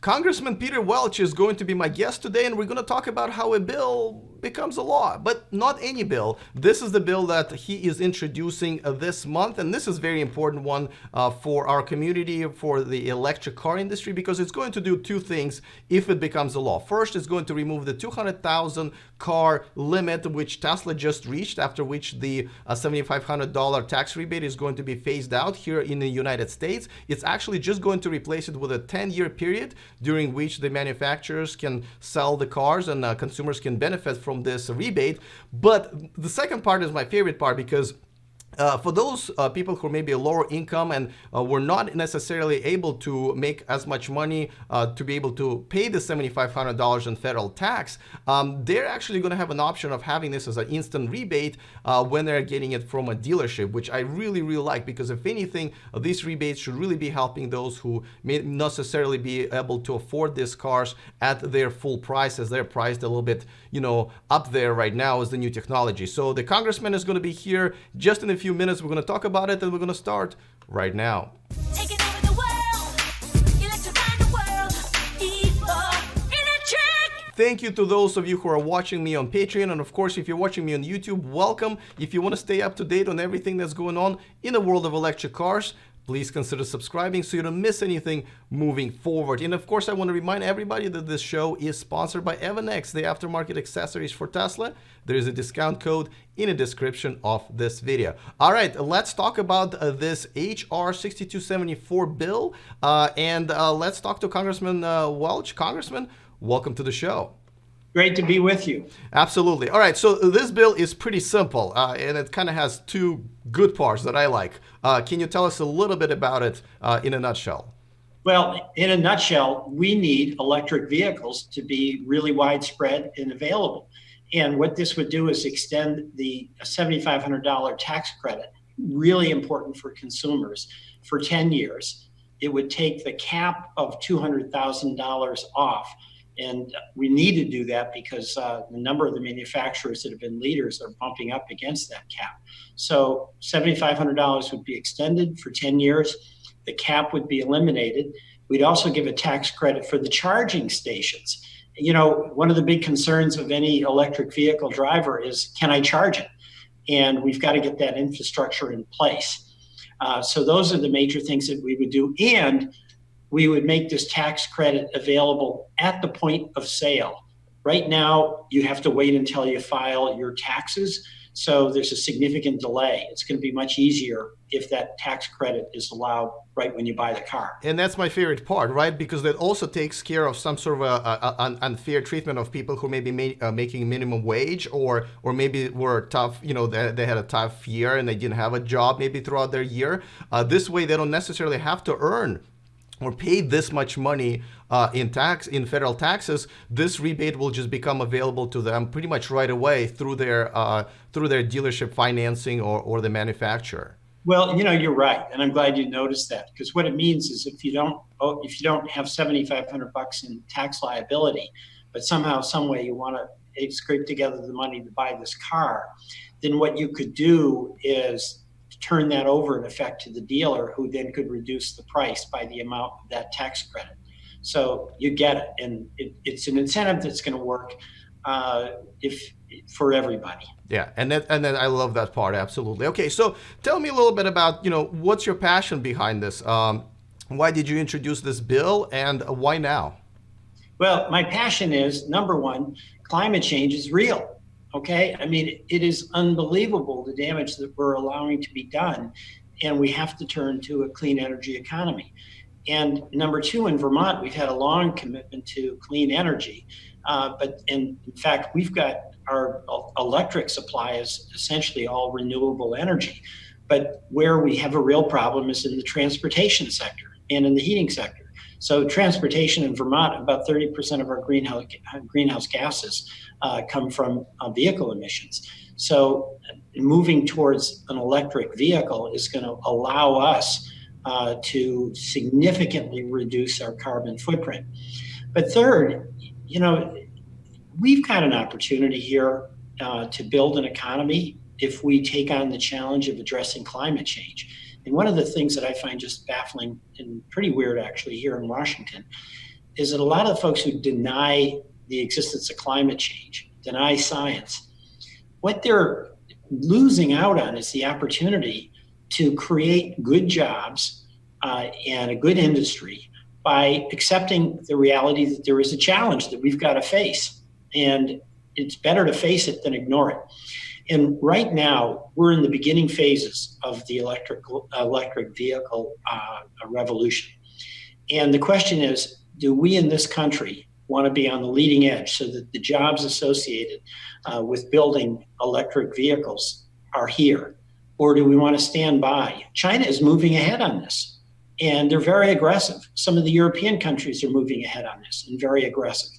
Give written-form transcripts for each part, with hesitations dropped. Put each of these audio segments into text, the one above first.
Congressman Peter Welch is going to be my guest today, and we're going to talk about how a bill becomes a law, but not any bill. This is the bill that he is introducing this month, and this is a very important one for our community, for the electric car industry, because it's going to do two things if it becomes a law. First, it's going to remove the 200,000 car limit, which Tesla just reached, after which the $7,500 tax rebate is going to be phased out here in the United States. It's actually just going to replace it with a 10-year period during which the manufacturers can sell the cars and consumers can benefit from this rebate. But the second part is my favorite part, because for those people who may be a lower income and were not necessarily able to make as much money to be able to pay the $7,500 in federal tax, they're actually going to have an option of having this as an instant rebate when they're getting it from a dealership, which I really, really like, because if anything, these rebates should really be helping those who may not necessarily be able to afford these cars at their full price, as they're priced a little bit, up there right now as the new technology. So the congressman is going to be here just in a few minutes. We're going to talk about it, and we're going to start right now. Taking over the world, electrifying the world, electric. Thank you to those of you who are watching me on Patreon, and of course, if you're watching me on YouTube, welcome. If you want to stay up to date on everything that's going on in the world of electric cars, please consider subscribing so you don't miss anything moving forward. And of course, I want to remind everybody that this show is sponsored by Evanex, the aftermarket accessories for Tesla. There is a discount code in the description of this video. All right, let's talk about this HR 6274 bill, and let's talk to Congressman Welch. Congressman, welcome to the show. Great to be with you. Absolutely. All right, so this bill is pretty simple, and it kind of has two good parts that I like. Can you tell us a little bit about it in a nutshell? Well, in a nutshell, we need electric vehicles to be really widespread and available. And what this would do is extend the $7,500 tax credit, really important for consumers, for 10 years. It would take the cap of $200,000 off. And we need to do that because the number of the manufacturers that have been leaders are bumping up against that cap. So $7,500 would be extended for 10 years. The cap would be eliminated. We'd also give a tax credit for the charging stations. One of the big concerns of any electric vehicle driver is, can I charge it? And we've got to get that infrastructure in place. So those are the major things that we would do. And we would make this tax credit available at the point of sale. Right now, you have to wait until you file your taxes, so there's a significant delay. It's going to be much easier if that tax credit is allowed right when you buy the car. And that's my favorite part, right? Because that also takes care of some sort of unfair treatment of people who may be making minimum wage, or maybe were tough, they had a tough year and they didn't have a job maybe throughout their year. This way, they don't necessarily have to earn or pay this much money in federal taxes. This rebate will just become available to them pretty much right away through their dealership financing or the manufacturer. Well, you're right, and I'm glad you noticed that, because what it means is if you don't have $7,500 in tax liability, but somehow, some way you want to scrape together the money to buy this car, then what you could do is turn that over in effect to the dealer, who then could reduce the price by the amount of that tax credit. So you get it, and it's an incentive that's going to work for everybody. Yeah, and then I love that part, absolutely. Okay, so tell me a little bit about what's your passion behind this? Why did you introduce this bill, and why now? Well, my passion is, number one, climate change is real. Okay, I mean, it is unbelievable the damage that we're allowing to be done, and we have to turn to a clean energy economy. And number two, in Vermont, we've had a long commitment to clean energy, but in fact, we've got our electric supply is essentially all renewable energy. But where we have a real problem is in the transportation sector and in the heating sector. So transportation in Vermont, about 30% of our greenhouse gases come from vehicle emissions. So moving towards an electric vehicle is going to allow us to significantly reduce our carbon footprint. But third, we've got an opportunity here to build an economy if we take on the challenge of addressing climate change. And one of the things that I find just baffling and pretty weird actually here in Washington is that a lot of the folks who deny the existence of climate change, deny science, what they're losing out on is the opportunity to create good jobs and a good industry by accepting the reality that there is a challenge that we've got to face. And it's better to face it than ignore it. And right now, we're in the beginning phases of the electric vehicle revolution. And the question is, do we in this country want to be on the leading edge so that the jobs associated with building electric vehicles are here? Or do we want to stand by? China is moving ahead on this, and they're very aggressive. Some of the European countries are moving ahead on this and very aggressive.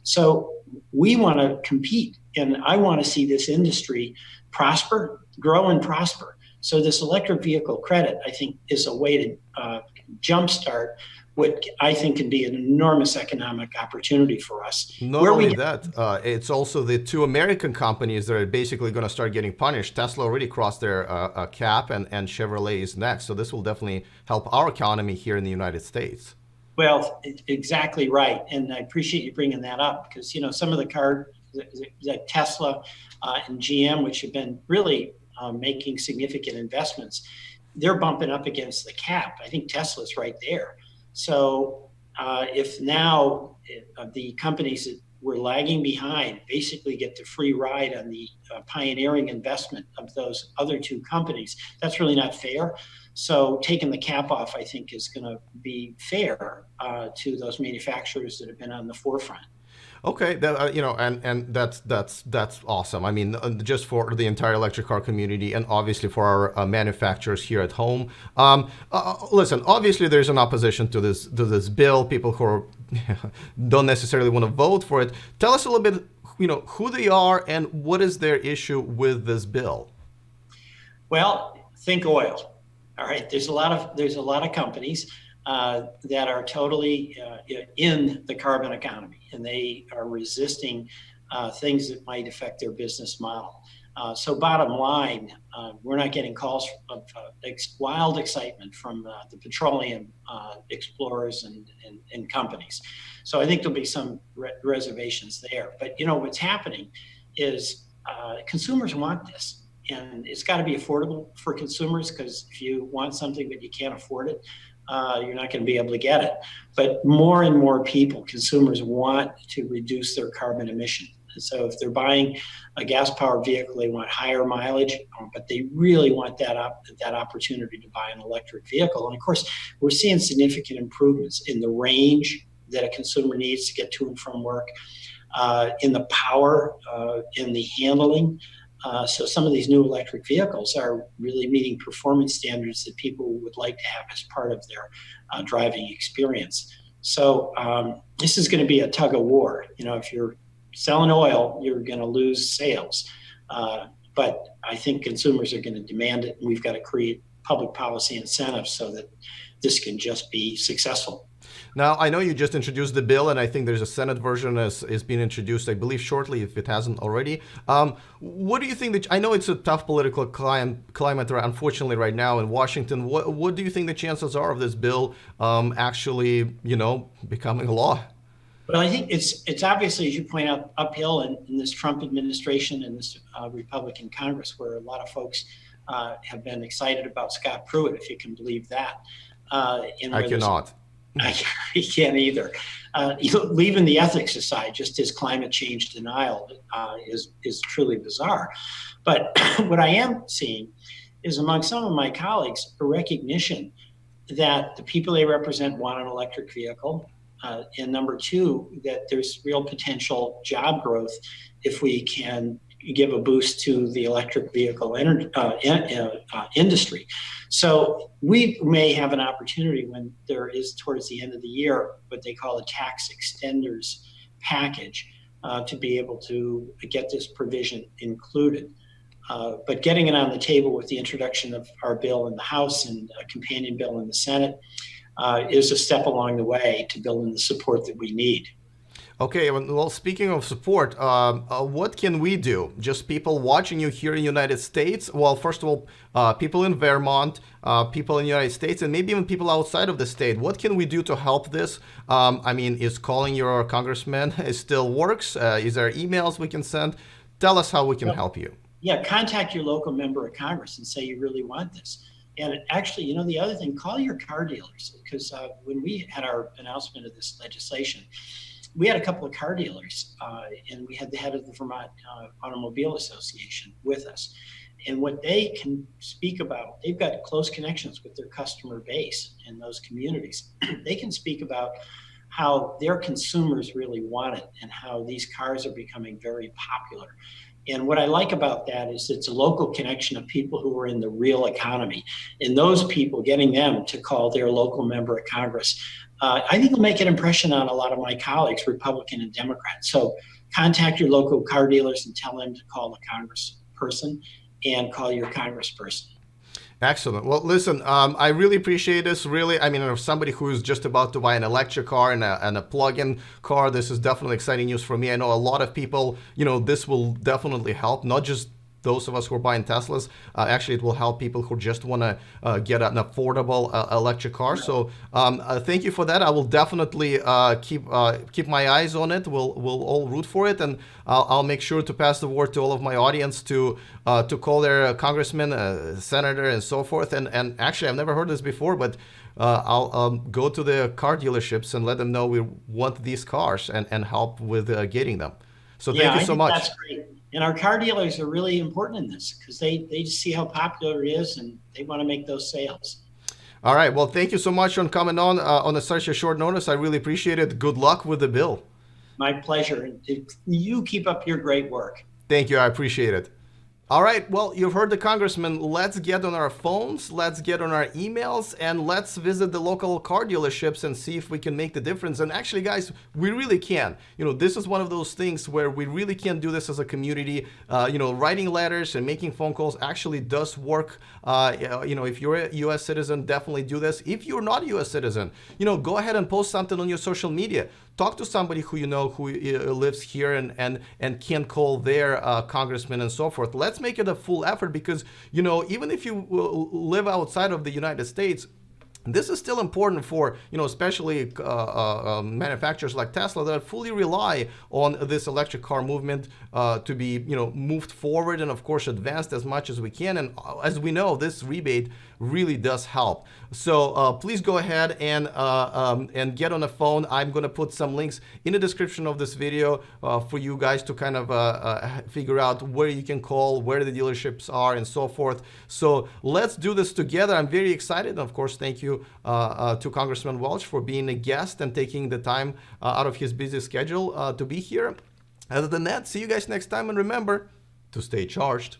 So we want to compete, and I want to see this industry prosper, grow and prosper. So this electric vehicle credit, I think, is a way to jumpstart what I think can be an enormous economic opportunity for us. Not only that, it's also the two American companies that are basically going to start getting punished. Tesla already crossed their cap, and Chevrolet is next. So this will definitely help our economy here in the United States. Well, exactly right. And I appreciate you bringing that up because, you know, some of the cars like Tesla and GM, which have been really making significant investments, they're bumping up against the cap. I think Tesla's right there. So if now the companies that were lagging behind basically get the free ride on the pioneering investment of those other two companies, that's really not fair. So taking the cap off, I think, is going to be fair to those manufacturers that have been on the forefront. Okay, that, you know, and that's awesome. I mean, just for the entire electric car community, and obviously for our manufacturers here at home. Listen, obviously there's an opposition to this bill. People who are, don't necessarily want to vote for it. Tell us a little bit, you know, who they are and what is their issue with this bill. Well, think oil. All right, there's a lot of companies that are totally in the carbon economy, and they are resisting things that might affect their business model. So bottom line, we're not getting calls of wild excitement from the petroleum explorers and companies. So I think there'll be some reservations there. But you know what's happening is consumers want this. And it's got to be affordable for consumers, because if you want something but you can't afford it, you're not going to be able to get it. But more and more people, consumers, want to reduce their carbon emission. And so if they're buying a gas-powered vehicle, they want higher mileage, but they really want that opportunity to buy an electric vehicle. And of course, we're seeing significant improvements in the range that a consumer needs to get to and from work, in the power, in the handling. So some of these new electric vehicles are really meeting performance standards that people would like to have as part of their driving experience. So this is going to be a tug of war. You know, if you're selling oil, you're going to lose sales. But I think consumers are going to demand it, and we've got to create public policy incentives so that this can just be successful. Now, I know you just introduced the bill, and I think there's a Senate version is being introduced, I believe, shortly, if it hasn't already. What do you think I know it's a tough political climate, unfortunately, right now in Washington. What do you think the chances are of this bill actually, you know, becoming a law? Well, I think it's obviously, as you point out, uphill in this Trump administration and this Republican Congress, where a lot of folks have been excited about Scott Pruitt, if you can believe that. I cannot. I can't either. Leaving the ethics aside, just his climate change denial is truly bizarre. But what I am seeing is among some of my colleagues a recognition that the people they represent want an electric vehicle. And number two, that there's real potential job growth if we can give a boost to the electric vehicle industry. So we may have an opportunity when there is, towards the end of the year, what they call a tax extenders package, to be able to get this provision included. But getting it on the table with the introduction of our bill in the House and a companion bill in the Senate is a step along the way to building the support that we need. Okay, well, speaking of support, what can we do? Just people watching you here in the United States? Well, first of all, people in Vermont, people in the United States, and maybe even people outside of the state. What can we do to help this? I mean, is calling your congressman it still works? Is there emails we can send? Tell us how we can help you. Yeah, contact your local member of Congress and say you really want this. And actually, you know, the other thing, call your car dealers, because when we had our announcement of this legislation, we had a couple of car dealers, and we had the head of the Vermont Automobile Association with us. And what they can speak about, they've got close connections with their customer base in those communities. They can speak about how their consumers really want it and how these cars are becoming very popular. And what I like about that is it's a local connection of people who are in the real economy. And those people, getting them to call their local member of Congress, I think will make an impression on a lot of my colleagues, Republican and Democrat. So contact your local car dealers and tell them to call the congressperson and call your congressperson. Excellent. Well, listen, I really appreciate this. Really, I mean, if somebody who is just about to buy an electric car and a plug-in car, this is definitely exciting news for me. I know a lot of people, you know, this will definitely help, not just those of us who are buying Teslas. Actually, it will help people who just want to get an affordable electric car. So thank you for that. I will definitely keep my eyes on it. We'll all root for it, and I'll make sure to pass the word to all of my audience to call their congressman, senator, and so forth. And actually, I've never heard this before, but I'll go to the car dealerships and let them know we want these cars and help with getting them. So thank you so much. That's great. And our car dealers are really important in this because they just see how popular it is and they want to make those sales. All right. Well, thank you so much for coming on such a short notice. I really appreciate it. Good luck with the bill. My pleasure. And you keep up your great work. Thank you. I appreciate it. All right, well, you've heard the congressman. Let's get on our phones, let's get on our emails, and let's visit the local car dealerships and see if we can make the difference. And actually, guys, we really can. You know, this is one of those things where we really can do this as a community. You know, writing letters and making phone calls actually does work. You know, if you're a U.S. citizen, definitely do this. If you're not a U.S. citizen, you know, go ahead and post something on your social media. Talk to somebody who you know who lives here and can call their congressman and so forth. Let's make it a full effort because, you know, even if you live outside of the United States, this is still important for, you know, especially manufacturers like Tesla that fully rely on this electric car movement to be, you know, moved forward and, of course, advanced as much as we can. And as we know, this rebate really does help. So please go ahead and get on the phone. I'm going to put some links in the description of this video for you guys to kind of figure out where you can call, where the dealerships are, and so forth. So let's do this together. I'm very excited. And of course, thank you to Congressman Welch for being a guest and taking the time out of his busy schedule to be here. Other than that, see you guys next time, and remember to stay charged.